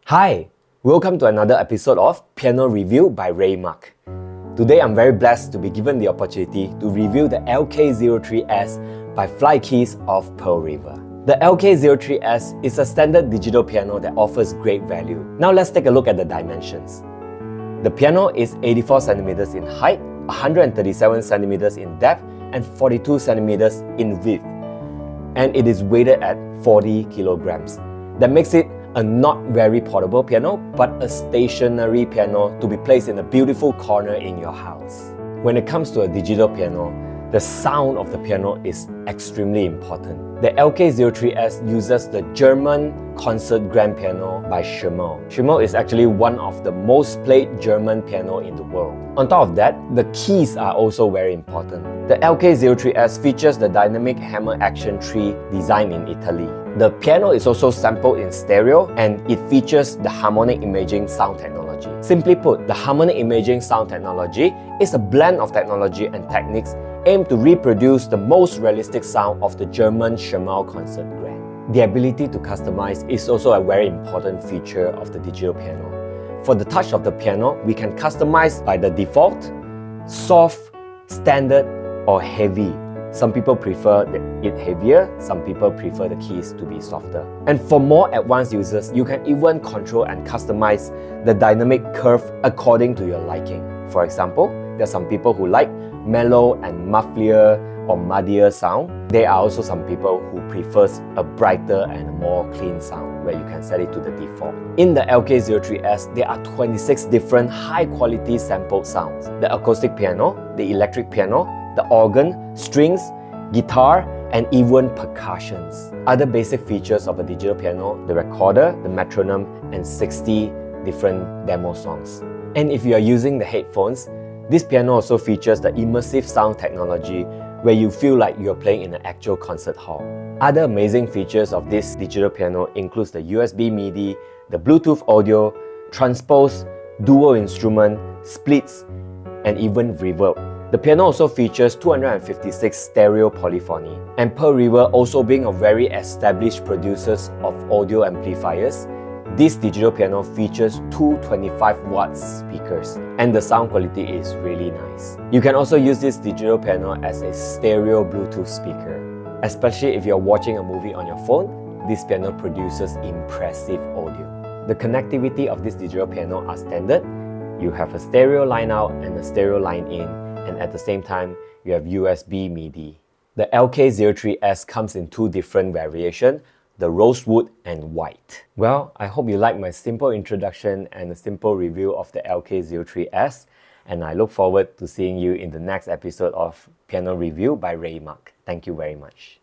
Hi, welcome to another episode of Piano Review by Mark. Today I'm very blessed to be given the opportunity to review the LK03S by Flykeys of Pearl River. The LK03S is a standard digital piano that offers great value. Now let's take a look at the dimensions. The piano is 84 cm in height, 137 cm in depth, and 42 cm in width. And it is weighted at 40 kilograms. That makes it a not very portable piano, but a stationary piano to be placed in a beautiful corner in your house. When it comes to a digital piano, the sound of the piano is extremely important. The LK03S uses the German concert grand piano by Schimmel. Schimmel is actually one of the most played German piano in the world. On top of that, the keys are also very important. The LK03S features the dynamic hammer action tree designed in Italy. The piano is also sampled in stereo and it features the Harmonic imaging sound technology. Simply put, the Harmonic imaging sound technology is a blend of technology and techniques aimed to reproduce the most realistic sound of the German Schimmel concert grand. The ability to customize is also a very important feature of the digital piano. For the touch of the piano, we can customize by the default, soft, standard, or heavy. Some people prefer it heavier, some people prefer the keys to be softer. And for more advanced users, you can even control and customize the dynamic curve according to your liking. For example, there are some people who like mellow and mufflier or muddier sound. There are also some people who prefers a brighter and a more clean sound where you can set it to the default. In the LK03S, there are 26 different high-quality sampled sounds. The acoustic piano, the electric piano, the organ, strings, guitar, and even percussions. Other basic features of a digital piano, the recorder, the metronome, and 60 different demo songs. And if you are using the headphones, this piano also features the immersive sound technology where you feel like you're playing in an actual concert hall. Other amazing features of this digital piano includes the USB MIDI, the Bluetooth audio, Transpose, dual instrument, splits, and even reverb. The piano also features 256 stereo polyphony. And Pearl River, also being a very established producers of audio amplifiers, this digital piano features two 25 watts speakers and the sound quality is really nice. You can also use this digital piano as a stereo Bluetooth speaker. Especially if you're watching a movie on your phone, this piano produces impressive audio. The connectivity of this digital piano are standard. You have a stereo line out and a stereo line in, and at the same time, you have USB MIDI. The LK03S comes in two different variations, the rosewood and white. Well, I hope you like my simple introduction and a simple review of the LK03S, and I look forward to seeing you in the next episode of Piano Review by Mark. Thank you very much.